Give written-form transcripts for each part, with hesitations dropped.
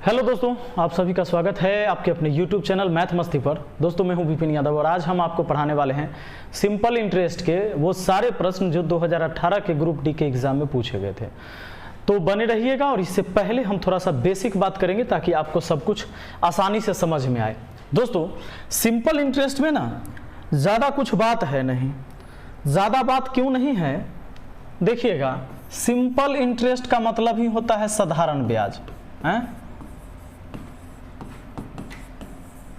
Hello दोस्तों, आप सभी का स्वागत है आपके अपने YouTube चैनल मैथ मस्ती पर। दोस्तों मैं हूं विपिन यादव और आज हम आपको पढ़ाने वाले हैं सिंपल इंटरेस्ट के वो सारे प्रश्न जो 2018 के ग्रुप डी के एग्जाम में पूछे गए थे। तो बने रहिएगा और इससे पहले हम थोड़ा सा बेसिक बात करेंगे ताकि आपको सब कुछ आसानी से समझ में आए। दोस्तों सिंपल इंटरेस्ट में ना ज़्यादा कुछ बात है नहीं। ज़्यादा बात क्यों नहीं है, देखिएगा, सिंपल इंटरेस्ट का मतलब ही होता है साधारण ब्याज।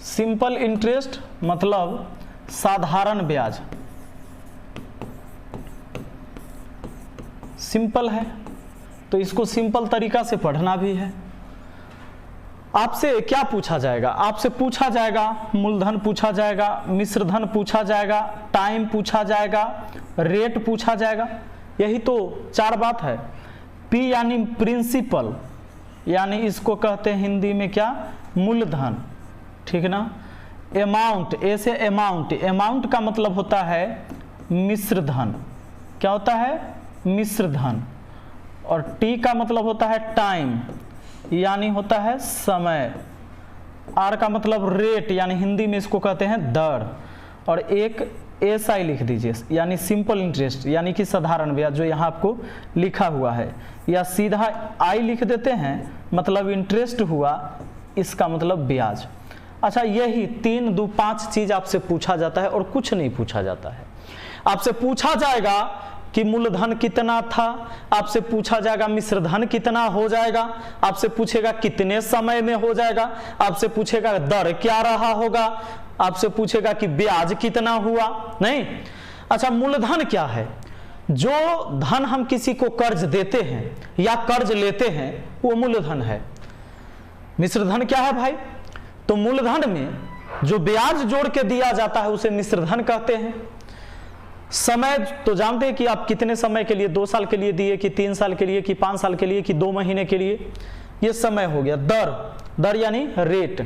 सिंपल इंटरेस्ट मतलब साधारण ब्याज। सिंपल है तो इसको सिंपल तरीका से पढ़ना भी है। आपसे क्या पूछा जाएगा? आपसे पूछा जाएगा मूलधन पूछा जाएगा, मिश्रधन पूछा जाएगा, टाइम पूछा जाएगा, रेट पूछा जाएगा। यही तो चार बात है। पी यानी प्रिंसिपल, यानी इसको कहते हैं हिंदी में क्या, मूलधन, ठीक ना। अमाउंट, ऐसे अमाउंट, अमाउंट का मतलब होता है मिश्रधन। क्या होता है? मिश्रधन। और टी का मतलब होता है टाइम, यानी होता है समय। आर का मतलब रेट, यानी हिंदी में इसको कहते हैं दर। और एक एस आई लिख दीजिए, यानी सिंपल इंटरेस्ट, यानी कि साधारण ब्याज, जो यहाँ आपको लिखा हुआ है। या सीधा आई लिख देते हैं, मतलब इंटरेस्ट हुआ, इसका मतलब ब्याज। अच्छा, यही 3, 2, 5 चीज आपसे पूछा जाता है और कुछ नहीं पूछा जाता है। आपसे पूछा जाएगा कि मूलधन कितना था, आपसे पूछा जाएगा मिश्रधन कितना हो जाएगा, आपसे पूछेगा कितने समय में हो जाएगा, आपसे पूछेगा दर क्या रहा होगा, आपसे पूछेगा कि ब्याज कितना हुआ। नहीं। अच्छा, मूलधन क्या है? जो धन हम किसी को कर्ज देते हैं या कर्ज लेते हैं वो मूलधन है। मिश्रधन क्या है भाई? तो मूलधन में जो ब्याज जोड़ के दिया जाता है उसे मिश्रधन कहते हैं। समय तो जानते हैं कि आप कितने समय के लिए, 2 साल के लिए दिए कि 3 साल के लिए कि 5 साल के लिए कि 2 महीने के लिए, ये समय हो गया। दर, दर यानी रेट,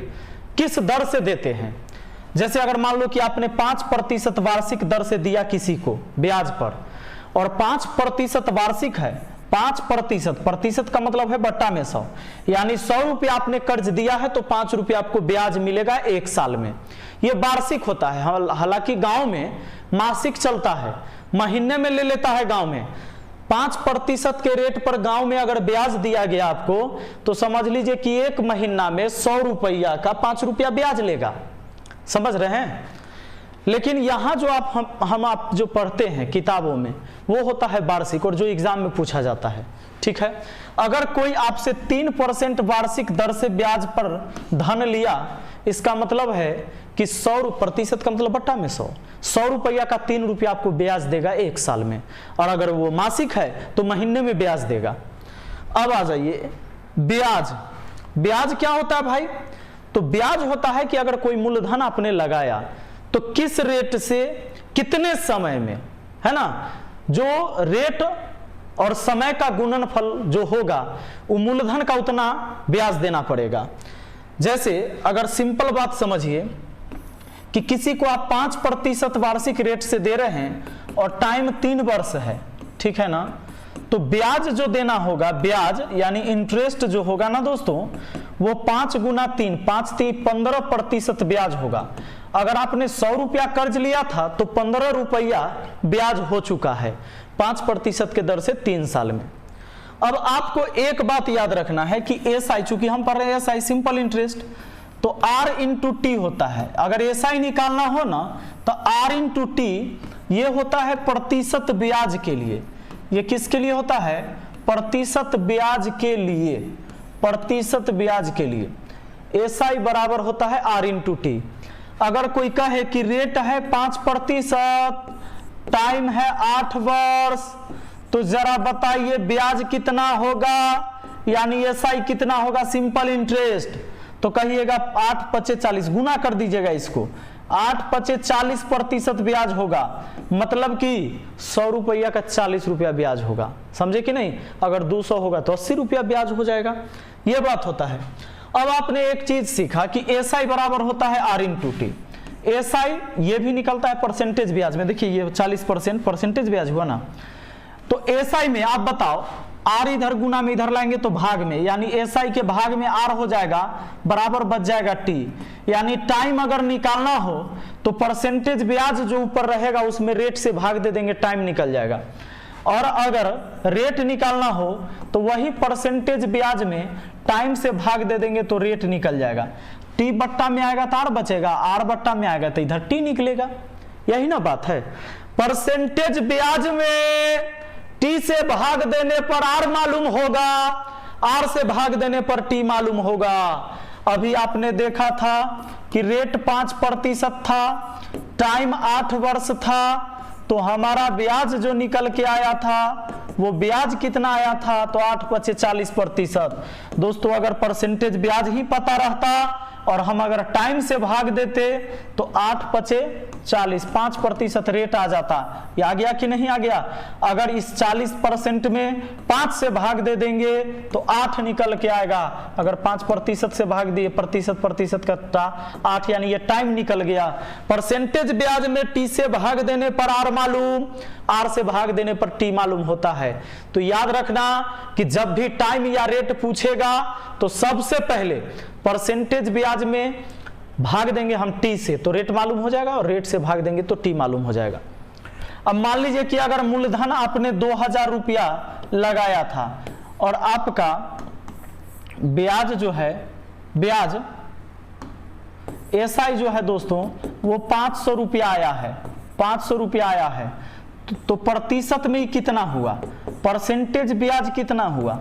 किस दर से देते हैं। जैसे अगर मान लो कि आपने 5% वार्षिक दर से दिया किसी को ब्याज पर, और 5% वार्षिक है, 5%, प्रतिशत का मतलब है बट्टा में 100, यानी 100 रुपया आपने कर्ज दिया है तो 5 रुपया आपको ब्याज मिलेगा 1 साल में। ये वार्षिक होता है। हालांकि गांव में मासिक चलता है, महीने में ले लेता है गांव में। 5% के रेट पर गांव में अगर ब्याज दिया गया आपको तो समझ लीजिए कि 1 महीना में 100 रुपया का 5 रुपया ब्याज लेगा। समझ रहे हैं? लेकिन यहाँ जो आप जो पढ़ते हैं किताबों में वो होता है वार्षिक, और जो एग्जाम में पूछा जाता है। ठीक है, अगर कोई आपसे 3% वार्षिक दर से ब्याज पर धन लिया, इसका मतलब है कि 100% का मतलब बट्टा में 100 रुपया का 3 रुपया आपको ब्याज देगा 1 साल में। और अगर वो मासिक है तो महीने में ब्याज देगा। अब आ जाइए ब्याज। ब्याज क्या होता है भाई? तो ब्याज होता है कि अगर कोई मूलधन आपने लगाया तो किस रेट से कितने समय में, है ना, जो रेट और समय का गुणनफल जो होगा वो मूलधन का उतना ब्याज देना पड़ेगा। जैसे अगर सिंपल बात समझिए कि किसी को आप 5% वार्षिक रेट से दे रहे हैं और टाइम 3 वर्ष है, ठीक है ना, तो ब्याज जो देना होगा, ब्याज यानी इंटरेस्ट जो होगा ना दोस्तों, वो 5 गुना 3, 5 3 15% ब्याज होगा। अगर आपने 100 रुपया कर्ज लिया था तो 15 रुपया ब्याज हो चुका है 5% के दर से 3 साल में। अब आपको एक बात याद रखना है कि एस आई, चूंकि हम पढ़ रहे हैं एस आई सिंपल इंटरेस्ट, तो आर इंटू टी होता है। अगर एस आई निकालना हो ना तो आर इंटू टी ये होता है प्रतिशत ब्याज के लिए। ये किसके लिए होता है? प्रतिशत ब्याज के लिए। प्रतिशत ब्याज के लिए एस आई बराबर होता है आर इंटू टी। अगर कोई कहे कि रेट है 5%, टाइम है 8 वर्ष, तो जरा बताइए ब्याज कितना होगा, यानी एस आई कितना होगा सिंपल इंटरेस्ट। तो कहिएगा 8 5 40, गुना कर दीजिएगा इसको, 8 5 40% ब्याज होगा, मतलब कि 100 रुपया का 40 रुपया ब्याज होगा। समझे कि नहीं? अगर 200 होगा तो 80 रुपया ब्याज हो जाएगा। यह बात होता है। अब आपने एक चीज सीखा कि एस आई बराबर होता है R into T. S I ये भी निकलता है परसेंटेज ब्याज में। देखिए ये 40% परसेंटेज ब्याज हुआ ना। तो एस आई में आप बताओ आर इधर गुना में इधर लाएंगे तो भाग में, यानी SI के भाग में आर हो जाएगा, बराबर बच जाएगा टी। यानी टाइम अगर निकालना हो तो परसेंटेज ब्याज जो ऊपर रहेगा उसमें रेट से भाग दे देंगे, टाइम निकल जाएगा। और अगर रेट निकालना हो तो वही परसेंटेज ब्याज में टाइम से भाग दे देंगे तो रेट निकल जाएगा। टी बट्टा में आएगा तो आर बचेगा, आर बट्टा में आएगा तो इधर टी निकलेगा। यही ना बात है। परसेंटेज ब्याज में टी से भाग देने पर आर मालूम होगा, आर से भाग देने पर टी मालूम होगा। अभी आपने देखा था कि रेट 5% था, टाइम 8 वर्ष था, तो हमारा ब्याज जो निकल के आया था वो ब्याज कितना आया था, तो 8 × 40%। दोस्तों अगर परसेंटेज ब्याज ही पता रहता और हम अगर टाइम से भाग देते तो 8 × 40, 5% रेट आ जाता। ये आ गया कि नहीं आ गया? अगर इस 40% में 5 से भाग दे देंगे तो 8 निकल के आएगा। अगर 5% से भाग दिए, प्रतिशत कटा 8, यानी ये टाइम निकल गया। परसेंटेज ब्याज में टी से भाग देने पर आर मालूम, आर से भाग देने पर टी मालूम होता है। तो याद रखना कि जब भी टाइम या रेट पूछेगा तो सबसे पहले परसेंटेज ब्याज में भाग देंगे हम टी से तो रेट मालूम हो जाएगा, और रेट से भाग देंगे तो टी मालूम हो जाएगा। अब मान लीजिए कि अगर मूलधन आपने 2000 रुपया लगाया था और आपका ब्याज जो है, ब्याज SI जो है दोस्तों वो 500 रुपया आया है, 500 रुपया आया है, तो प्रतिशत में कितना हुआ, परसेंटेज ब्याज कितना हुआ?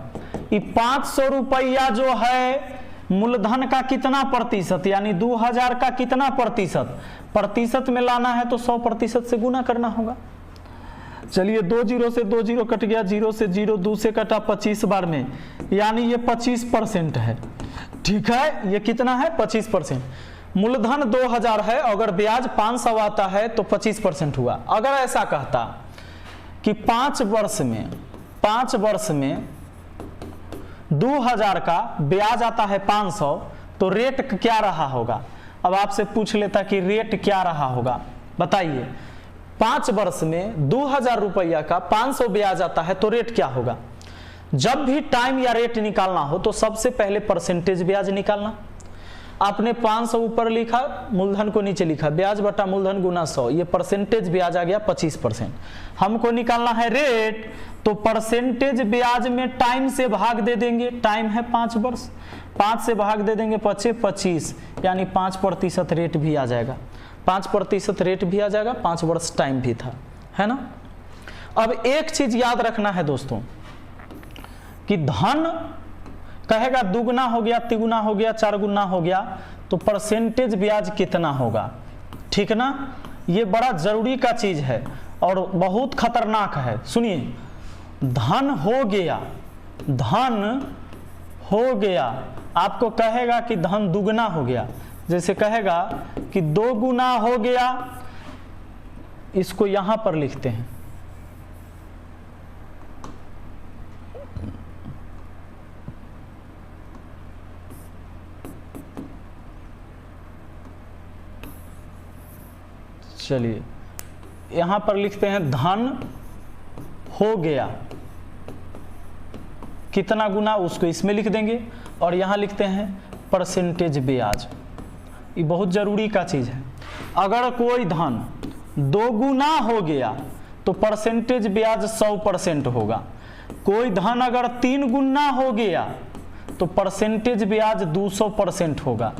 ये 500 रुपया जो है मूलधन का कितना प्रतिशत, यानी 2000 का कितना प्रतिशत, प्रतिशत में लाना है तो 100% से गुना करना होगा। चलिए 2 0 से 2 0 कट गया, 0 से 0 2 से कटा 25 बार में, यानी ये 25% है। ठीक है, ये कितना है? 25%। मूलधन 2000 है, अगर ब्याज 500 आता है तो 25% हुआ। अगर ऐसा कहता कि 5 वर्ष में 2000 का ब्याज आता है 500, तो रेट क्या रहा होगा? अब आपसे पूछ लेता कि रेट क्या रहा होगा, बताइए। 5 वर्ष में 2000 रुपया का 500 ब्याज आता है तो रेट क्या होगा? जब भी टाइम या रेट निकालना हो तो सबसे पहले परसेंटेज ब्याज निकालना। आपने 500 ऊपर लिखा, मूलधन को नीचे लिखा, ब्याज बटा मूलधन गुना 100, ये परसेंटेज ब्याज आ गया 25%। हमको निकालना है रेट, तो परसेंटेज ब्याज में टाइम से भाग दे देंगे, टाइम है 5 वर्ष, 5 से भाग दे देंगे 25, यानी 5% रेट भी आ जाएगा, 5% रेट भी आ जाएगा, 5 वर्ष टाइम भी था, है ना। अब एक चीज याद रखना है दोस्तों कि धन कहेगा दुगुना हो गया, तिगुना हो गया, 4 गुना हो गया, तो परसेंटेज ब्याज कितना होगा, ठीक ना। ये बड़ा जरूरी का चीज है और बहुत खतरनाक है। सुनिए, धन हो गया, आपको कहेगा कि धन दुगना हो गया, जैसे कहेगा कि 2 गुना हो गया, इसको यहां पर लिखते हैं, चलिए यहां पर लिखते हैं धन हो गया कितना गुना, उसको इसमें लिख देंगे, और यहां लिखते हैं परसेंटेज ब्याज। ये बहुत जरूरी का चीज है। अगर कोई धन 2 गुना हो गया तो परसेंटेज ब्याज 100% होगा। कोई धन अगर 3 गुना हो गया तो परसेंटेज ब्याज 200% होगा।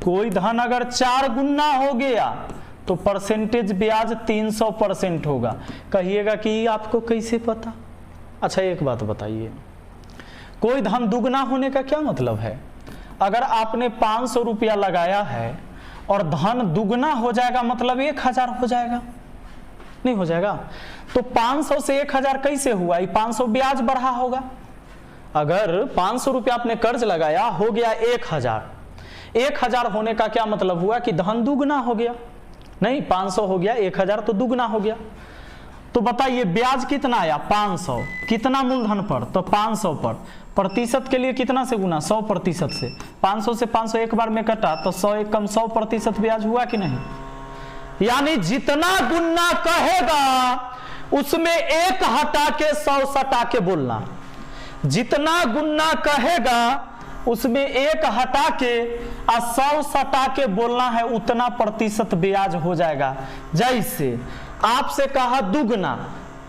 कोई धन अगर 4 गुना हो गया तो परसेंटेज ब्याज 300% होगा। कहिएगा कि आपको कैसे पता? अच्छा एक बात बताइए, कोई धन दुगना होने का क्या मतलब है? अगर आपने 500 रुपया लगाया है और धन दुगना हो जाएगा, मतलब 1000 हो जाएगा, नहीं हो जाएगा? तो 500 से 1000 कैसे हुआ? 500 ब्याज बढ़ा होगा। अगर 500 रुपया आपने कर्ज लगाया, हो गया 1000, 1000 होने का क्या मतलब हुआ कि धन दुगना हो गया? नहीं, 500 हो गया, 1000 तो दुगना हो गया। तो बताइए ब्याज कितना आया? 500, कितना मूलधन पर? तो 500 पर। प्रतिशत के लिए कितना से गुना? 100% से। 500 से 500 एक बार में कटा तो 100 एक कम 100% ब्याज हुआ कि नहीं? यानी जितना गुना कहेगा उसमें 1 हटा के 100 सटा के बोलना। जितना गुना कहेगा उसमें एक हटा के और 100 सटा के बोलना है, उतना प्रतिशत ब्याज हो जाएगा। जैसे आपसे कहा दुगना,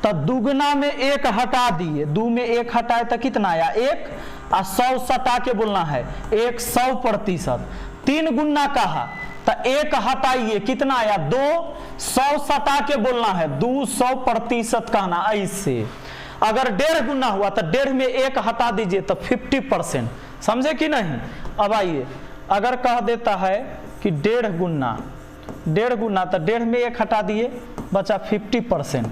तो दुगना में एक हटा दिए, दो में एक हटाए तो कितना आया 1, और 100 सटा के बोलना है 100%। 3 गुना कहा तो 1 हटाइए, कितना आया 2, 100 सटा के बोलना है 200% कहना। ऐसे अगर 1.5 गुना हुआ तो 1.5 में 1 हटा दीजिए तो 50%, समझे कि नहीं। अब आइए, अगर कह देता है कि 1.5 गुना, 1.5 गुना तो 1.5 में 1 हटा दिए, बचा 50%।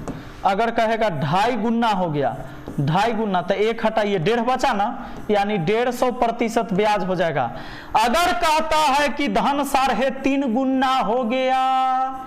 अगर कहेगा 2.5 गुना हो गया, 2.5 गुना तो 1 हटाइए, 1.5 बचा ना, यानी 150% ब्याज हो जाएगा। अगर कहता है कि धन 3.5 गुना हो गया,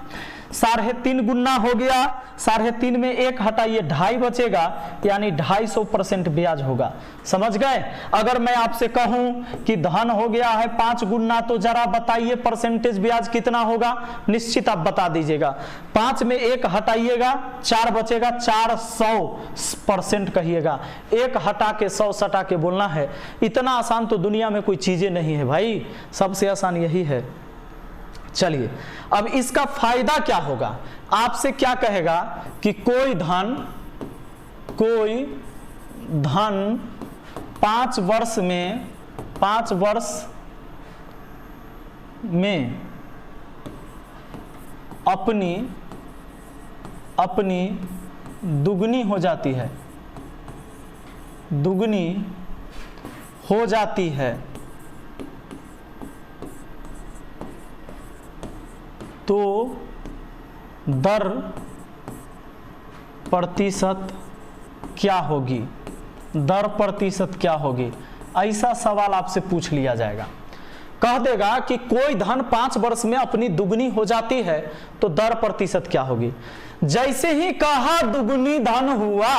3.5 गुना हो गया, 3.5 में 1 हटाइए, 2.5 बचेगा, यानी 250% ब्याज होगा। समझ गए। अगर मैं आपसे कहूं कि धन हो गया है 5 गुना, तो जरा बताइए परसेंटेज ब्याज कितना होगा, निश्चित आप बता दीजिएगा। 5 में 1 हटाइएगा, 4 बचेगा, 400% कहिएगा। 1 हटा के 100 सटा के बोलना है। इतना आसान तो दुनिया में कोई चीजें नहीं है भाई, सबसे आसान यही है। चलिए, अब इसका फायदा क्या होगा, आपसे क्या कहेगा कि कोई धन 5 वर्ष में अपनी दुगनी हो जाती है, दुगनी हो जाती है, तो दर प्रतिशत क्या होगी, दर प्रतिशत क्या होगी, ऐसा सवाल आपसे पूछ लिया जाएगा। कह देगा कि कोई धन 5 वर्ष में अपनी दुगनी हो जाती है तो दर प्रतिशत क्या होगी। जैसे ही कहा दुगनी धन हुआ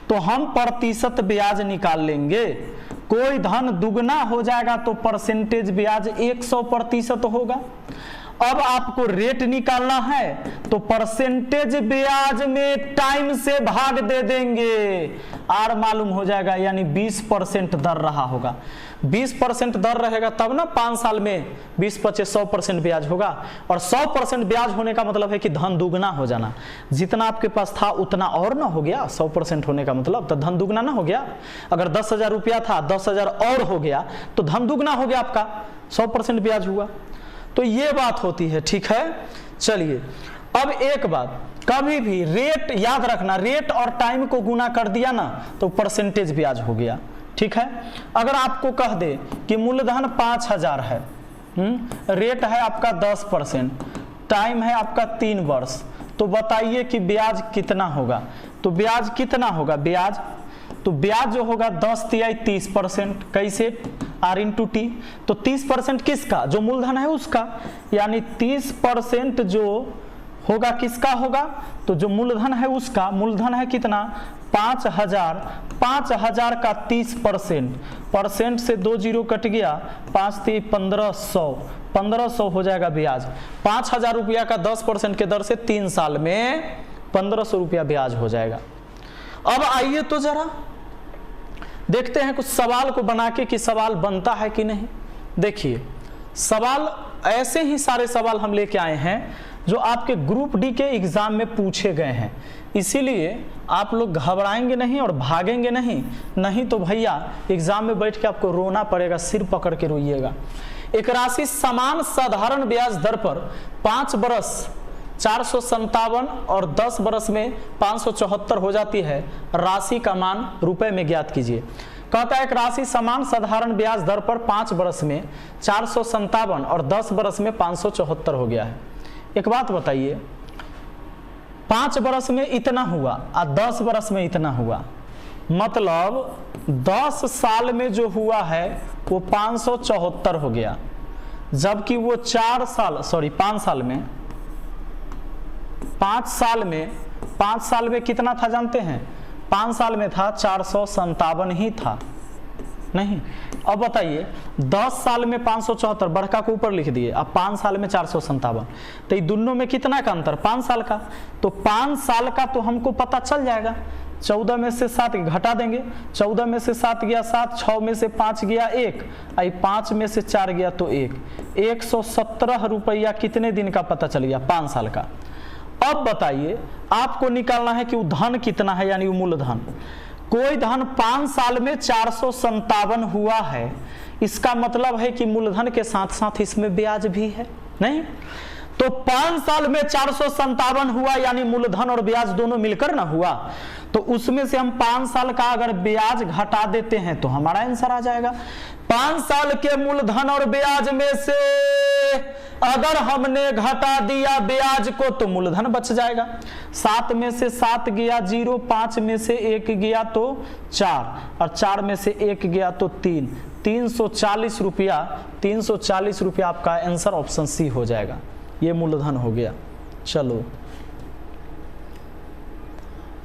तो हम प्रतिशत ब्याज निकाल लेंगे। कोई धन दुगना हो जाएगा तो परसेंटेज ब्याज 100% होगा। अब आपको रेट निकालना है तो परसेंटेज ब्याज में टाइम से भाग दे देंगे, आर मालूम हो जाएगा, यानी 20% दर रहा होगा। 20% दर रहेगा तब ना 5 साल में 20-25-100% ब्याज होगा। और 100% ब्याज होने का मतलब है कि धन दुगना हो जाना। जितना आपके पास था उतना और ना हो गया, 100% होने का मतलब तो धन दुगना ना हो गया। अगर 10,000 रुपया था, 10,000 और हो गया तो धन दुगना हो गया आपका, 100% ब्याज हुआ। तो ये बात होती है, ठीक है। चलिए, अब एक बात, कभी भी रेट याद रखना, रेट और टाइम को गुना कर दिया ना तो परसेंटेज ब्याज हो गया, ठीक है। अगर आपको कह दे कि मूलधन 5,000 है, रेट है आपका 10%, टाइम है आपका 3 वर्ष, तो बताइए कि ब्याज कितना होगा। तो ब्याज कितना होगा, ब्याज तो ब्याज जो होगा 10 तिहाई 30%, कैसे R/T। तो 30% किसका, जो मूलधन है उसका, यानी 30% जो होगा किसका होगा, तो जो मूलधन है उसका। मूलधन है कितना 5,000, 5,000 का 30%, परसेंट से 2 जीरो कट गया, 5 × 1500, 1500 हो जाएगा ब्याज। 5,000 रुपया का 10% के दर से 3 साल में 1500 रुपया ब्याज हो जाएगा। अब आइए तो जरा देखते हैं कुछ सवाल को बना के कि सवाल बनता है कि नहीं। देखिए, सवाल ऐसे ही सारे सवाल हम लेके आए हैं जो आपके ग्रुप डी के एग्जाम में पूछे गए हैं, इसीलिए आप लोग घबराएंगे नहीं और भागेंगे नहीं, नहीं तो भैया एग्जाम में बैठ के आपको रोना पड़ेगा, सिर पकड़ के रोइएगा। एक राशि समान साधारण ब्याज दर पर 5 बरस 457 और 10 बरस में 574 हो जाती है, राशि का मान रुपए में ज्ञात कीजिए। कहता है एक राशि समान साधारण ब्याज दर पर 5 बरस में 457 और 10 बरस में 574 हो गया है। एक बात बताइए, 5 बरस में इतना हुआ और 10 बरस में इतना हुआ, मतलब 10 साल में जो हुआ है वो 574 हो गया, जबकि वो 5 साल में कितना था जानते हैं, 5 साल में था 457 ही था, नहीं। अब बताइए 10 साल में 574, बढ़का को ऊपर लिख दिए, अब 5 साल में 457, तो ये दोनों में कितना का अंतर, 5 साल का। तो 5 साल का तो हमको पता चल जाएगा 14 में से 7 घटा देंगे, 14 में से 7 गया 7, 6 में से 5 गया 1, आई 5 में से 4 गया तो 1, 117 रुपया कितने दिन का पता चल गया, 5 साल का। अब बताइए आपको निकालना है कि वो धन कितना है, यानी वो मूलधन। कोई धन 5 साल में 457 हुआ है, इसका मतलब है कि मूलधन के साथ साथ इसमें ब्याज भी है, नहीं? तो 5 साल में 457 हुआ, यानी मूलधन और ब्याज दोनों मिलकर ना हुआ, तो उसमें से हम 5 साल का अगर ब्याज घटा देते हैं तो हमारा आंसर आ जाएगा। 5 साल के मूलधन और ब्याज में से अगर हमने घटा दिया ब्याज को तो मूलधन बच जाएगा। 7 में से 7 गया 0, 5 में से 1 गया तो 4, और 4 में से 1 गया तो 3, 340 रुपया। 340 रुपया आपका आंसर ऑप्शन सी हो जाएगा। ये मूलधन हो गया। चलो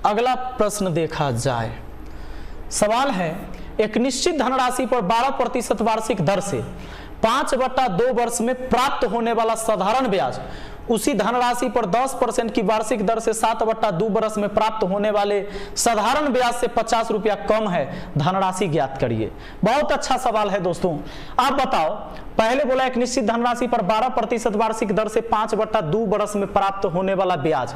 अगला प्रश्न देखा जाए। सवाल है, एक निश्चित धनराशि पर 12% वार्षिक दर से 5/2 वर्ष में प्राप्त होने वाला साधारण ब्याज उसी धनराशि पर 10% की वार्षिक दर से 7/2 वर्ष में प्राप्त होने वाले साधारण ब्याज से 50 रुपया कम है, धनराशि ज्ञात करिए। बहुत अच्छा सवाल है दोस्तों। आप बताओ, पहले बोला एक निश्चित धनराशि पर 12% वार्षिक दर से 5/2 वर्ष में प्राप्त होने वाला ब्याज,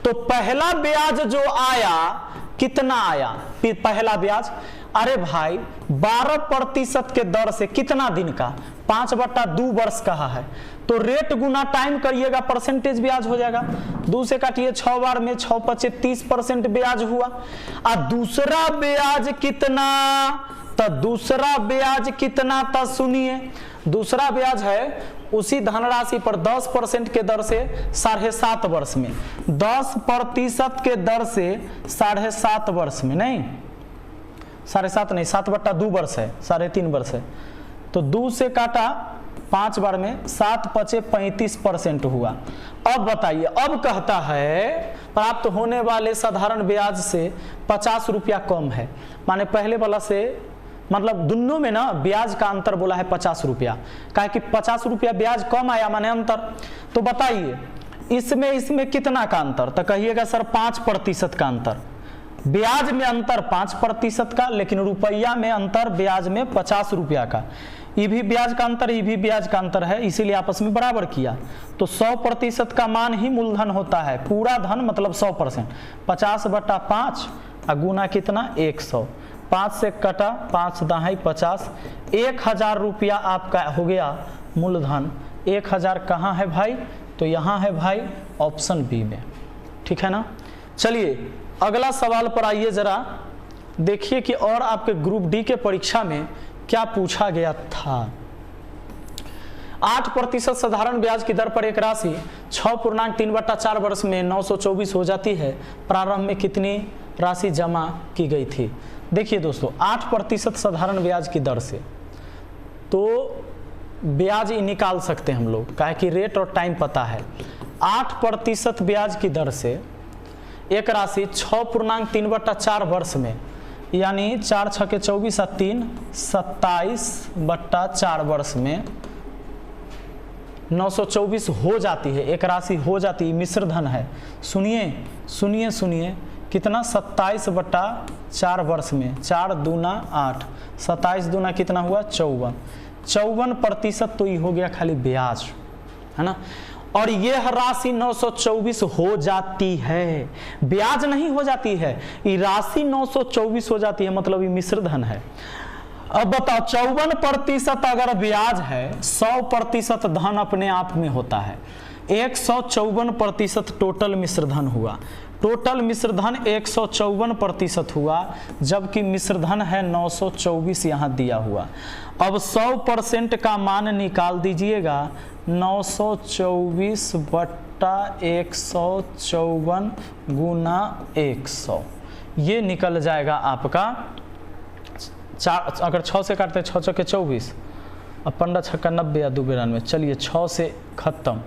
तो पहला ब्याज जो आया कितना आया? पहला ब्याज, अरे भाई 12% के दर से कितना दिन का, 5/2 वर्ष कहा है, तो रेट गुना टाइम करिएगा, परसेंटेज ब्याज हो जाएगा। 2 से काटिए 6 बार में, 6 × 5 30% ब्याज हुआ। और दूसरा ब्याज कितना, तो दूसरा ब्याज कितना था सुनिए। दूसरा ब्याज है उसी धनराशि पर 10% के दर से 7.5 वर्ष में, 10% के दर से 7.5 वर्ष में, नहीं 7.5 नहीं, 7/2 वर्ष है, 3.5 वर्ष है, तो 2 से काटा 5 बार में, 7 × 5 35% हुआ। अब बताइए, अब कहता है प्राप्त होने वाले साधारण ब्याज से 50 रुपया कम है, माने पहले वाला से, मतलब दोनों में ना ब्याज का अंतर बोला है 50 रुपया, कहा कि 50 रुपया ब्याज कम आया माने अंतर। तो बताइए इसमें कितना का अंतर, तो कहिएगा सर 5% का अंतर। ब्याज में अंतर 5% का, लेकिन रुपया में अंतर ब्याज में 50 रुपया का। ये भी ब्याज का अंतर, ये भी ब्याज का अंतर है, इसीलिए आपस में बराबर किया। तो 100% का मान ही मूलधन होता है, पूरा धन मतलब 100%। 50/5 गुना कितना 100, 5 से कटा 5 दहाई 50, 1000 रुपया आपका हो गया मूलधन। 1000 कहाँ है भाई, तो यहाँ है भाई ऑप्शन बी में, ठीक है ना। चलिए अगला सवाल पर आइए, जरा देखिए कि और आपके ग्रुप डी के परीक्षा में क्या पूछा गया था। 8% साधारण ब्याज की दर पर एक राशि 6.3/4 वर्ष में 924 हो जाती है, प्रारंभ में कितनी राशि जमा की गई थी। देखिए दोस्तों, 8% साधारण ब्याज की दर से तो ब्याज निकाल सकते हैं हम लोग, काहे कि रेट और टाइम पता है। 8% ब्याज की दर से एक राशि 6.3/4 वर्ष में, यानी 4 × 6 = 24 और 3 27/4 वर्ष में 924 हो जाती है, एक राशि हो जाती है, मिश्र धन है। सुनिए कितना, 27/4 वर्ष में, 4 दूना 8, 27 दूना कितना हुआ 54, 54% तो ये हो गया खाली ब्याज, है ना। और यह राशि 924 हो जाती है, ब्याज नहीं हो जाती है, ये राशि 924 हो जाती है, मतलब ये मिश्र धन है। अब बताओ 54% अगर ब्याज है, 100% धन अपने आप में होता है, 154% टोटल मिश्र धन हुआ। टोटल मिश्र धन 154% हुआ, जबकि मिश्र धन है 924 यहाँ दिया हुआ। अब 100% का मान निकाल दीजिएगा, 924/154 गुना 100, ये निकल जाएगा आपका 4। अगर 6 से काटते हैं 6 × 6 = 24 और 15 × 6 = 90 या 2 × 92, चलिए 6 से खत्म,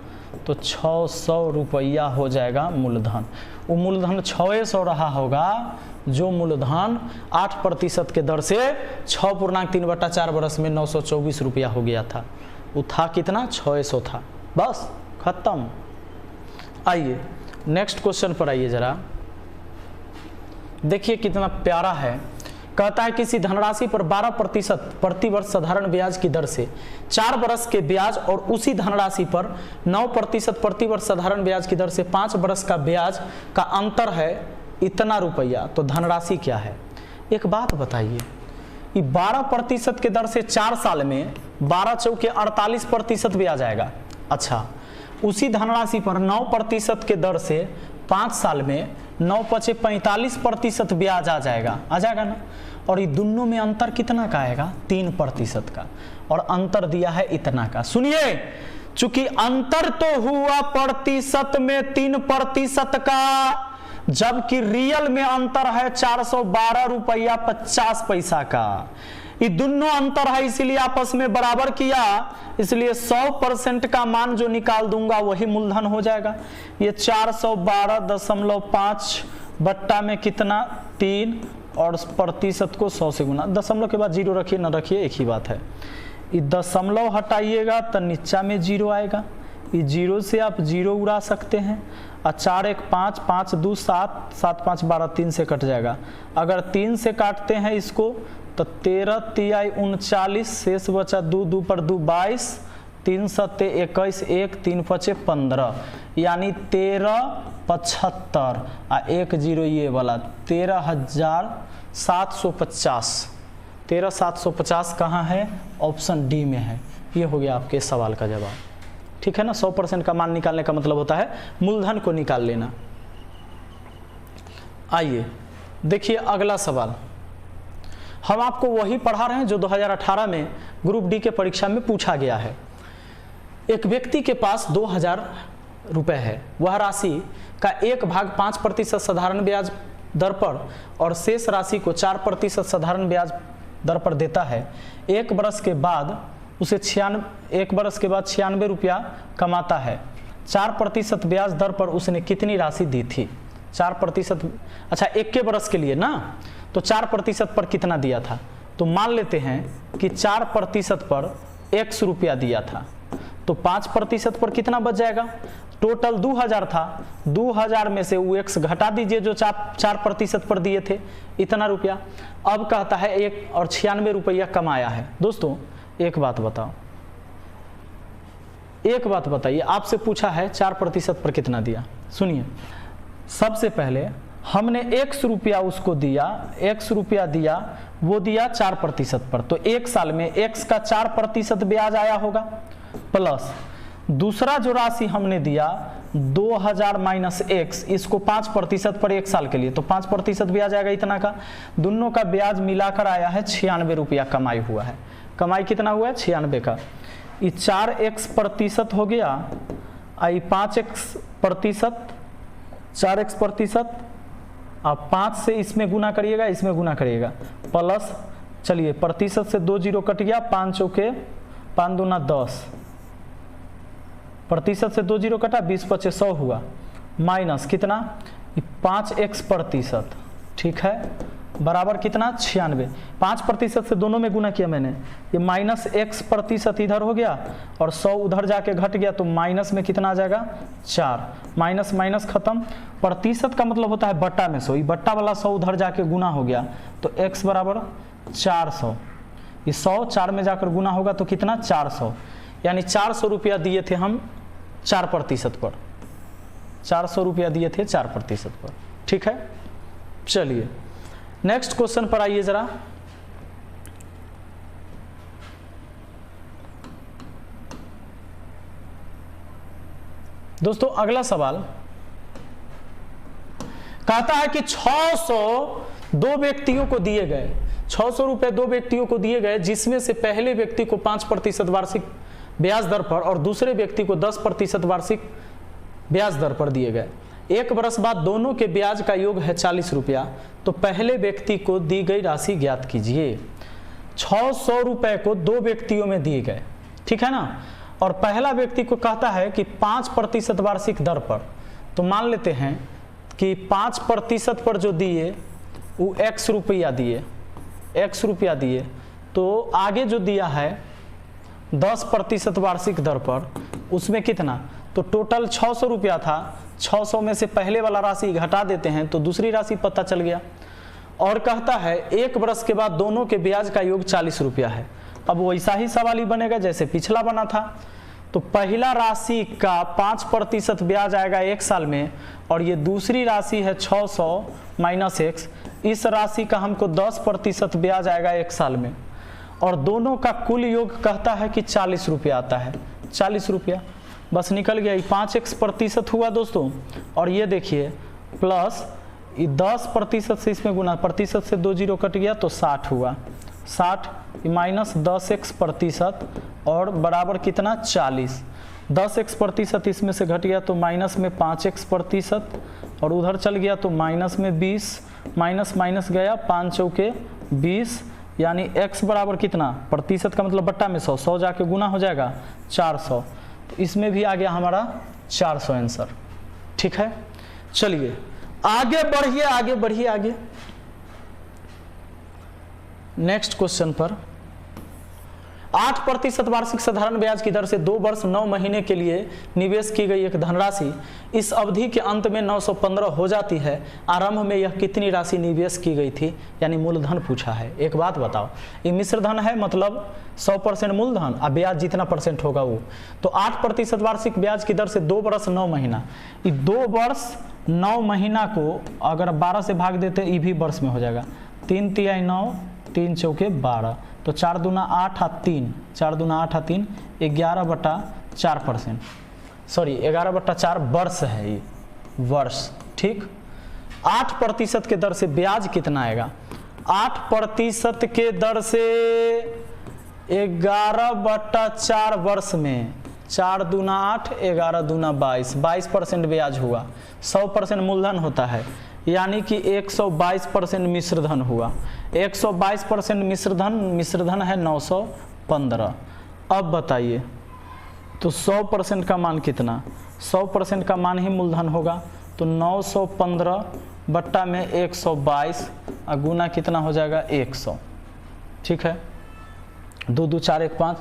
तो 600 रुपया हो जाएगा मूलधन। वो मूलधन 600 रहा होगा, जो मूलधन 8% के दर से 6.3/4 वर्ष में 924 रुपया हो गया था, वो था कितना 600 था, बस खत्म। आइए नेक्स्ट क्वेश्चन पर आइए जरा। देखिए कितना प्यारा है। कहता है किसी धनराशि पर 12% प्रतिवर्ष साधारण ब्याज की दर से 4 वर्ष के ब्याज और उसी धनराशि पर 9% प्रतिवर्ष साधारण ब्याज की दर से 5 वर्ष का ब्याज का अंतर है इतना रुपया, तो धनराशि क्या है? एक बात बताइए, ये 12% के दर से 4 साल में 12 चौके 48% ब्याज आएगा। अच्छा, उसी धनराशि पर 9% के दर से 5 साल में 9 पचे 45% ब्याज आ जाएगा ना। और ये दोनों में अंतर कितना का आएगा? 3% का, और अंतर दिया है इतना का। सुनिए, चूंकि अंतर तो हुआ प्रतिशत में 3% का, जबकि रियल में अंतर है 412 रुपया 50 पैसा का। ये दोनों अंतर है, इसीलिए आपस में बराबर किया, इसलिए 100% का मान जो निकाल दूंगा वही मूलधन हो जाएगा। ये 412.5 बट्टा में कितना 3, और प्रतिशत को 100 से गुना, दशमलव के बाद 0 रखिए, न रखिए एक ही बात है। ये दशमलव हटाइएगा तो नीचा में 0 आएगा, ये 0 से आप 0 उड़ा सकते हैं। और 4 1 5, 5 2 7, 7 5 12, 3 से कट जाएगा। अगर 3 से काटते हैं इसको तो 13 तिहाई 39, शेष बचा 2 2 पर 2 22, 3 7 21, 1 3 5 15, यानी 1375 और 1 0 ये वाला 13,750। 13,750 कहाँ है? ऑप्शन डी में है। ये हो गया आपके सवाल का जवाब। ठीक है ना। 100% का मान निकालने का मतलब होता है मूलधन को निकाल लेना। आइए देखिए अगला सवाल, हम आपको वही पढ़ा रहे हैं जो 2018 में ग्रुप डी के परीक्षा में पूछा गया है। एक व्यक्ति के पास 2000 रुपए है, वह राशि का 1/5% साधारण ब्याज दर पर और शेष राशि को 4% साधारण ब्याज दर पर देता है। एक बरस के बाद 96 रुपया कमाता है। 4% ब्याज दर पर उसने कितनी राशि दी थी? 4%, अच्छा 1 बरस के लिए ना, तो 4% पर कितना दिया था? तो मान लेते हैं कि 4% पर 100 रुपया दिया था, तो 5% पर कितना बच जाएगा? टोटल 2000 था, 2000 में से वो x घटा दीजिए जो 4% पर दिए थे, इतना रुपया। अब कहता है 1 और 96 रुपया कमाया है। दोस्तों एक बात बताओ, एक बात बताइए, आपसे पूछा है 4% पर कितना दिया। सुनिए, सबसे पहले हमने 100 रुपया उसको दिया, 100 रुपया दिया, वो दिया 4% पर, तो 1 साल में x का 4% ब्याज आया होगा, प्लस दूसरा जो राशि हमने दिया 2000 माइनस x, इसको 5% पर 1 साल के लिए, तो 5% ब्याज आएगा इतना का। दोनों का ब्याज मिलाकर आया है 96 रुपया कमाई हुआ है। कमाई कितना हुआ है? 96 का। ये 4x% हो गया, आई 5x%, 4x%, आप 5 से इसमें गुना करिएगा, इसमें गुना करिएगा, प्लस चलिए प्रतिशत से 2 0 कट गया, 5 चौके 5 दूना 10, प्रतिशत से 2 0 कटा, 20 पचे 100 हुआ, माइनस कितना? 5x%, ठीक है, बराबर कितना? 96। 5% से दोनों में गुना किया मैंने, ये माइनस x% इधर हो गया और 100 उधर जाके घट गया, तो माइनस में कितना आ जाएगा? 4। माइनस माइनस खत्म। प्रतिशत का मतलब होता है बट्टा में 100, ये बट्टा वाला 100 उधर जाके गुना हो गया, तो x बराबर 400। ये 100 4 में जाकर गुना होगा तो कितना? 400, यानी 400 रुपया दिए थे हम 4% पर, 400 रुपया दिए थे 4% पर। ठीक है, चलिए नेक्स्ट क्वेश्चन पर आइए जरा। दोस्तों अगला सवाल कहता है कि 600 दो व्यक्तियों को दिए गए, 600 रुपए दो व्यक्तियों को दिए गए, जिसमें से पहले व्यक्ति को 5% वार्षिक ब्याज दर पर और दूसरे व्यक्ति को 10% वार्षिक ब्याज दर पर दिए गए। 1 बरस बाद दोनों के ब्याज का योग है 40 रुपया, तो पहले व्यक्ति को दी गई राशि ज्ञात कीजिए। 600 रुपए को दो व्यक्तियों में दिए गए, ठीक है ना, और पहला व्यक्ति को कहता है कि 5% वार्षिक दर पर, तो मान लेते हैं कि 5% पर जो दिए वो x रुपया दिए, x रुपया दिए, तो आगे जो दिया है 10% वार्षिक दर पर, उसमें कितना? तो टोटल 600 रुपया था, 600 में से पहले वाला राशि घटा देते हैं तो दूसरी राशि पता चल गया। और कहता है 1 वर्ष के बाद दोनों के ब्याज का योग 40 रुपया है। अब वैसा ही सवाल ही बनेगा जैसे पिछला बना था। तो पहला राशि का 5% ब्याज आएगा 1 साल में, और ये दूसरी राशि है 600 माइनस x, इस राशि का हमको 10% ब्याज आएगा 1 साल में, और दोनों का कुल योग कहता है कि 40 रुपया आता है। 40 रुपया बस निकल गया, ये 5x% हुआ दोस्तों। और ये देखिए प्लस 10% से इसमें गुना, प्रतिशत से 2 जीरो कट गया तो 60 हुआ, 60 माइनस 10x% और बराबर कितना 40। 10x% इसमें से घट गया तो माइनस में 5x%, और उधर चल गया तो माइनस में 20, माइनस माइनस गया 5 चौके 20, यानी x बराबर कितना, प्रतिशत का मतलब बट्टा में 100, 100 जाके गुना हो जाएगा 400, तो इसमें भी आ गया हमारा 400 आंसर। ठीक है, चलिए आगे बढ़िए आगे बढ़िए आगे नेक्स्ट क्वेश्चन पर। 8% वार्षिक साधारण ब्याज की दर से 2 वर्ष 9 महीने के लिए निवेश की गई एक धनराशि इस अवधि के अंत में 915 हो जाती है। आरंभ में यह कितनी राशि निवेश की गई थी, यानी मूलधन पूछा है। एक बात बताओ, ये मिश्र धन है, मतलब 100% मूलधन और ब्याज जितना परसेंट होगा वो। तो 8% वार्षिक ब्याज की दर से 2 वर्ष 9 महीना, ये 2 वर्ष 9 महीना को अगर 12 से भाग देते ये भी वर्ष में हो जाएगा। 3 तिहाई 9, 3 चौके 12, तो 4 दूना 8 और 3, 4 दूना 8 और 3, 11/4%, सॉरी 11/4 वर्ष है ये, वर्ष। ठीक, 8% के दर से ब्याज कितना आएगा, 8% के दर से 11/4 वर्ष में, 4 दूना 8, 11 दूना 22, 22% ब्याज हुआ। 100% मूलधन होता है, यानी कि 122% मिश्रधन हुआ। 122% मिश्रधन है 915। अब बताइए तो 100% का मान कितना, 100% का मान ही मूलधन होगा, तो 915 बट्टा में 122 और गुना कितना हो जाएगा 100। ठीक है, 2 2 4 1 5,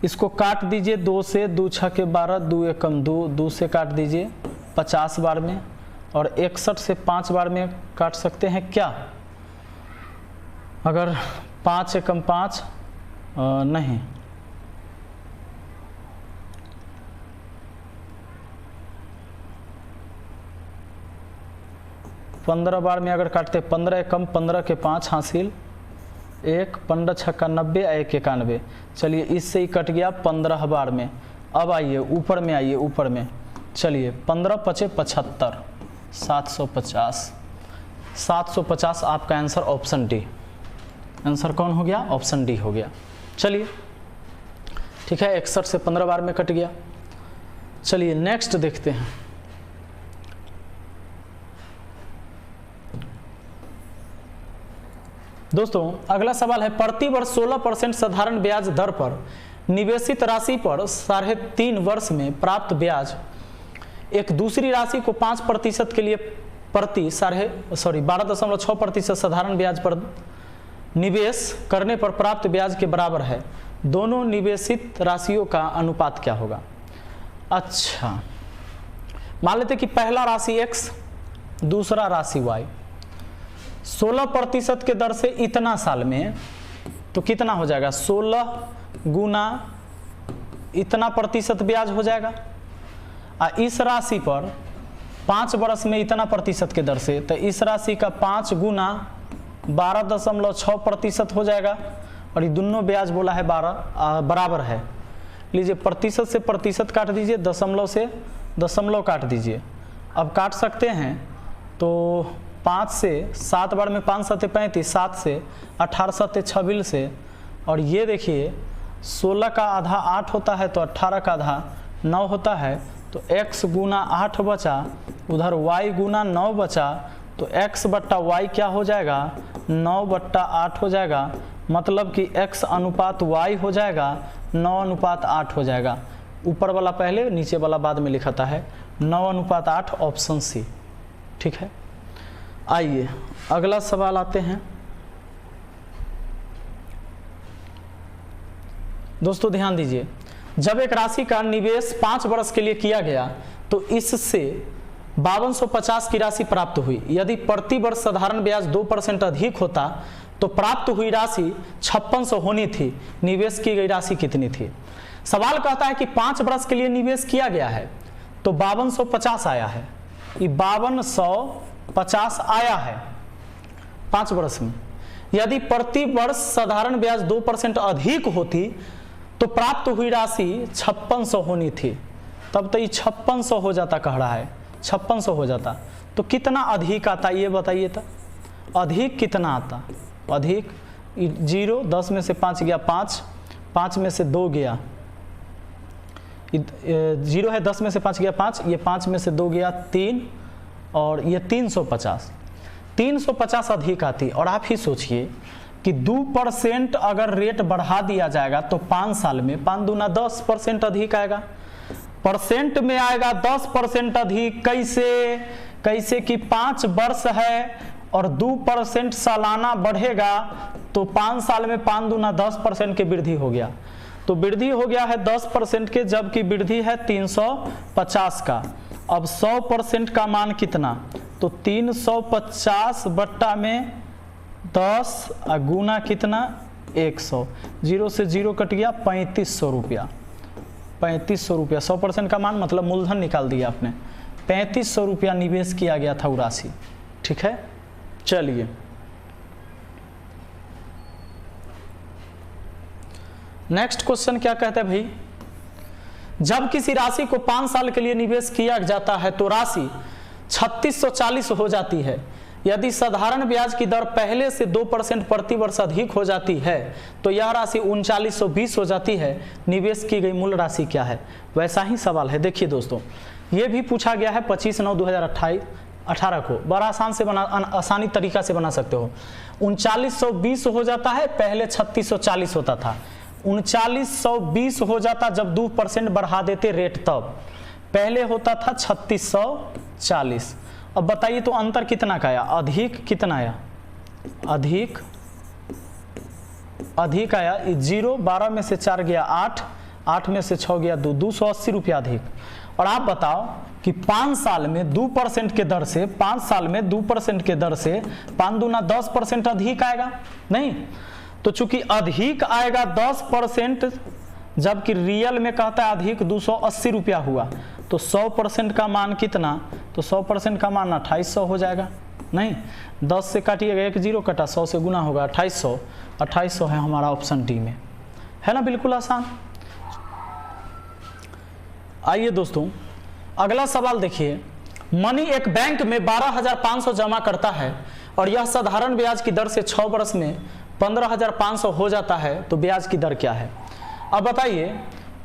इसको काट दीजिए 2 से, 2 6 के 12, 2 एकम 2, 2 से काट दीजिए 50 बार में, और 61 से 5 बार में काट सकते हैं क्या, अगर 5 एकम 5 नहीं, 15 बार में अगर काटते, 15 एकम 15 के 5 हासिल 1, 15 छक्का 90, 1 91। चलिए इससे ही कट गया 15 बार में। अब आइए ऊपर में, आइए ऊपर में, चलिए 15 पचे 75, 750। 750 आपका आंसर ऑप्शन डी। आंसर कौन हो गया, ऑप्शन डी हो गया। चलिए ठीक है, 61 से 15 बार में कट गया। चलिए नेक्स्ट देखते हैं। दोस्तों अगला सवाल है, प्रति वर्ष 16% साधारण ब्याज दर पर निवेशित राशि पर 3.5 वर्ष में प्राप्त ब्याज एक दूसरी राशि को 5% के लिए प्रति 12.6% साधारण ब्याज पर निवेश करने पर प्राप्त ब्याज के बराबर है। दोनों निवेशित राशियों का अनुपात क्या होगा। अच्छा, मान लेते कि पहला राशि x, दूसरा राशि y। 16% के दर से इतना साल में, तो कितना हो जाएगा, 16 गुना इतना प्रतिशत ब्याज हो जाएगा। इस राशि पर 5 वर्ष में इतना प्रतिशत के दर से, तो इस राशि का 5 गुना 12.6% हो जाएगा। और ये दोनों ब्याज बोला है 12 बराबर है। लीजिए प्रतिशत से प्रतिशत काट दीजिए, दशमलव से दशमलव काट दीजिए। अब काट सकते हैं तो 5 से 7 बार में 5 7 35, 7 से 18 7 26 से, और ये देखिए 16 का आधा 8 होता है, तो 18 का आधा 9 होता है, तो x गुना 8 बचा, उधर y गुना 9 बचा, तो x बट्टा y क्या हो जाएगा, 9/8 हो जाएगा। मतलब कि x अनुपात y हो जाएगा 9:8 हो जाएगा। ऊपर वाला पहले, नीचे वाला बाद में लिखाता है, 9:8, ऑप्शन सी। ठीक है, आइए अगला सवाल आते हैं। दोस्तों ध्यान दीजिए, जब एक राशि का निवेश 5 वर्ष के लिए किया गया तो इससे 5250 की राशि प्राप्त हुई। यदि प्रति वर्ष साधारण ब्याज 2% अधिक होता तो प्राप्त हुई राशि 5600 होनी थी। निवेश की गई राशि कितनी थी? सवाल कहता है कि 5 वर्ष के लिए निवेश किया गया है तो 5250 आया है, ये 5250 आया है 5 वर्ष में। यदि प्रति वर्ष साधारण ब्याज 2% अधिक होती तो प्राप्त हुई राशि 5600 होनी थी। तब तो ये 5600 हो जाता, कह रहा है 5600 हो जाता तो कितना अधिक आता ये बताइए। तो अधिक कितना आता? अधिक 0, 10 में से 5 गया 5, 5 में से 2 गया 0 है, 10 में से 5 गया 5, ये 5 में से 2 गया 3 और ये 350 अधिक आती। और आप ही सोचिए कि 2% अगर रेट बढ़ा दिया जाएगा तो 5 साल में 5 दूना 10% अधिक आएगा। परसेंट में आएगा 10% अधिक। कैसे कि 5 वर्ष है और 2% सालाना बढ़ेगा तो 5 साल में 5 दूना 10% की वृद्धि हो गया। तो वृद्धि हो गया है 10% के, जबकि वृद्धि है 350 का। अब 100% का मान कितना? तो 350 बट्टा में 10 गुना कितना? 100। 0 से 0 कट गया 3500 रुपया। 3500 रुपया 100% का मान मतलब मूलधन निकाल दिया आपने। 3500 रुपया निवेश किया गया था वो राशि। ठीक है, चलिए नेक्स्ट क्वेश्चन क्या कहता है भाई? जब किसी राशि को 5 साल के लिए निवेश किया जाता है तो राशि 3640 हो जाती है। यदि साधारण ब्याज की दर पहले से 2% प्रति वर्ष अधिक हो जाती है तो यह राशि 3920 हो जाती है। निवेश की गई मूल राशि क्या है? वैसा ही सवाल है। देखिए दोस्तों, ये भी पूछा गया है 25/9/2018 को। बड़ा आसानी तरीका से बना सकते हो। 3920 हो जाता है, पहले 3640 होता था। 3920 हो जाता जब 2% बढ़ा देते रेट, तब पहले होता था 3640। अब बताइए तो अंतर कितना का आया? अधिक कितना आया? अधिक आया 0, 12 में से 4 गया 8, 8 में से 6 गया 2, 280 रुपया अधिक। और आप बताओ कि 5 साल में 2% के दर से 5 साल में 2% के दर से 5 दूना 10% अधिक आएगा नहीं? तो चूंकि अधिक आएगा 10%, जबकि रियल में कहता है अधिक 280 रुपया हुआ, तो 100% का मान कितना? तो 100% का मान 2800 हो जाएगा नहीं? 10 से काटिएगा 1 0 कटा, 100 से गुना होगा 2800। 2800 है हमारा ऑप्शन डी में, है ना? बिल्कुल आसान। आइए दोस्तों अगला सवाल देखिए। मनी एक बैंक में 12,500 जमा करता है और यह साधारण ब्याज की दर से 6 वर्ष में 15,500 हो जाता है तो ब्याज की दर क्या है? अब बताइए,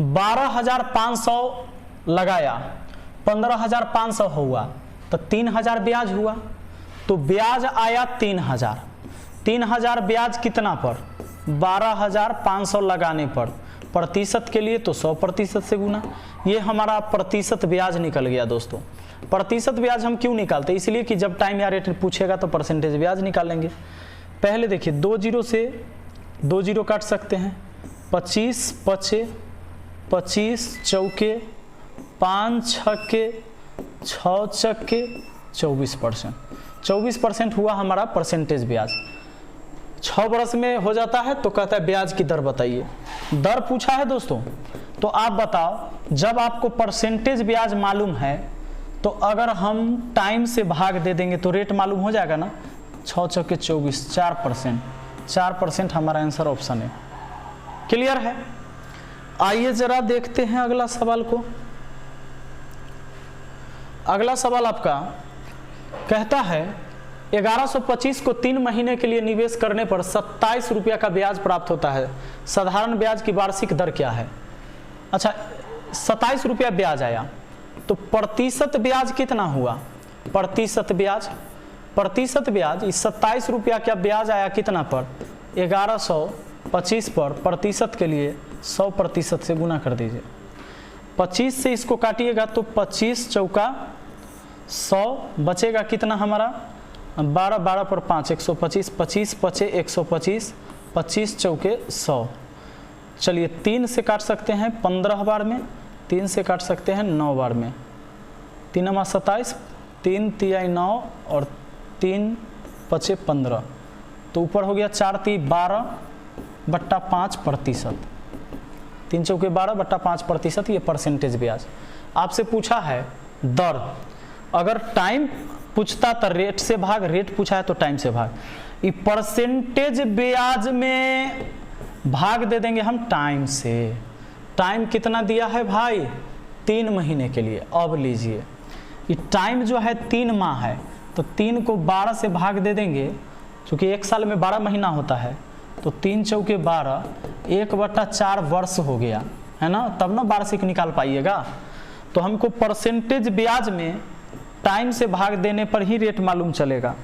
12,500 लगाया, 15,500 हुआ तो 3,000 ब्याज हुआ, तो ब्याज आया 3,000। 3,000 ब्याज कितना पर? 12,500 लगाने पर। प्रतिशत के लिए तो 100% से गुना। ये हमारा प्रतिशत ब्याज निकल गया दोस्तों। प्रतिशत ब्याज हम क्यों निकालते? इसलिए कि जब टाइम या रेट पूछेगा तो परसेंटेज ब्याज निकालेंगे। पहले देखिए 2 0 से 2 0 काट सकते हैं। 25 पचे 25 चौके 5 छक्के 6 चक्के 24%। 24% हुआ हमारा परसेंटेज ब्याज। 6 वर्ष में हो जाता है तो कहता है ब्याज की दर बताइए। दर पूछा है दोस्तों, तो आप बताओ, जब आपको परसेंटेज ब्याज मालूम है तो अगर हम टाइम से भाग दे देंगे तो रेट मालूम हो जाएगा ना। 6 चौके 24, 4%। 4% हमारा आंसर ऑप्शन है। क्लियर है? आइए जरा देखते हैं अगला सवाल को। अगला सवाल आपका कहता है 1125 को 3 महीने के लिए निवेश करने पर 27 रुपया का ब्याज प्राप्त होता है। साधारण ब्याज की वार्षिक दर क्या है? अच्छा, 27 रुपया ब्याज आया तो प्रतिशत ब्याज कितना हुआ? प्रतिशत ब्याज इस 27 रुपया का ब्याज आया कितना पर? 1125 पर। प्रतिशत के लिए 100% से गुना कर दीजिए। 25 से इसको काटिएगा तो 25 चौका 100 बचेगा कितना हमारा? 12 12 पर 5 125, 25 पचे 125, 25 चौके 100। चलिए 3 से काट सकते हैं 15 बार में, 3 से काट सकते हैं 9 बार में। 3 27, 3 तिहाई 9 और 3 पचे 15, तो ऊपर हो गया 4 × 12/5%। 3 चौके 12/5%, ये परसेंटेज ब्याज। आपसे पूछा है दर, अगर टाइम पूछता तो रेट से भाग, रेट पूछा है तो टाइम से भाग। ये परसेंटेज ब्याज में भाग दे देंगे हम टाइम से। टाइम कितना दिया है भाई? 3 महीने के लिए। अब लीजिए, ये टाइम जो है 3 माह है, तो 3 को 12 से भाग दे देंगे, क्योंकि 1 साल में 12 महीना होता है, तो 3 चौके 12, 1/4 वर्ष हो गया है ना, तब ना वार्षिक निकाल पाइएगा। तो हमको परसेंटेज ब्याज में टाइम से भाग देने पर ही रेट मालूम चलेगा।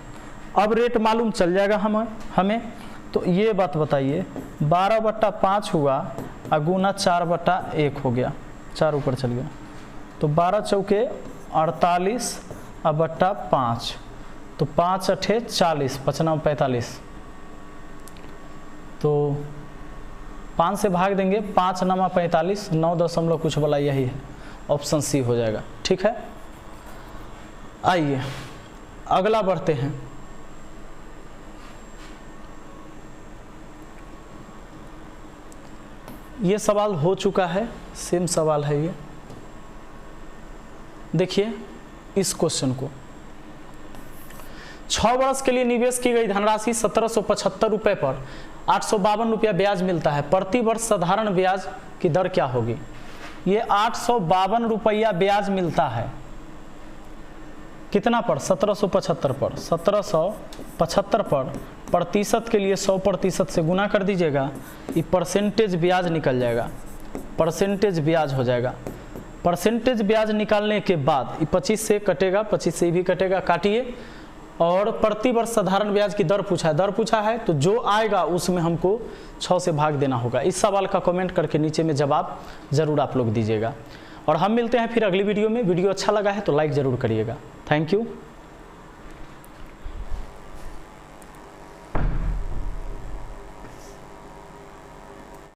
अब रेट मालूम चल जाएगा हमें। तो ये बात बताइए, 12/5 हुआ और गुना 4/1 हो गया, 4 ऊपर चल गया, तो 12 चौके 48 और बट्टा 5, तो 5 × 8 = 40, 5 × 9 = 45, तो 5 से भाग देंगे, 5 × 9 = 45, 9 दशमलव कुछ वाला यही है, ऑप्शन सी हो जाएगा। ठीक है, आइए अगला बढ़ते हैं। ये सवाल हो चुका है, सेम सवाल है ये। देखिए इस क्वेश्चन को, 6 वर्ष के लिए निवेश की गई धनराशि 1775 रुपये पर 852 रुपया ब्याज मिलता है। प्रति वर्ष साधारण ब्याज की दर क्या होगी? ये 852 रुपया ब्याज मिलता है, कितना पर? 1775 पर। 1775 पर प्रतिशत के लिए 100% से गुना कर दीजिएगा, ये परसेंटेज ब्याज निकल जाएगा, परसेंटेज ब्याज हो जाएगा। परसेंटेज ब्याज निकालने के बाद 25 से कटेगा, 25 से भी कटेगा, काटिए। और प्रति वर्ष साधारण ब्याज की दर पूछा है, तो जो आएगा उसमें हमको 6 से भाग देना होगा। इस सवाल का कमेंट करके नीचे में जवाब जरूर आप लोग दीजिएगा। और हम मिलते हैं फिर अगली वीडियो में। वीडियो अच्छा लगा है तो लाइक ज़रूर करिएगा। Thank you.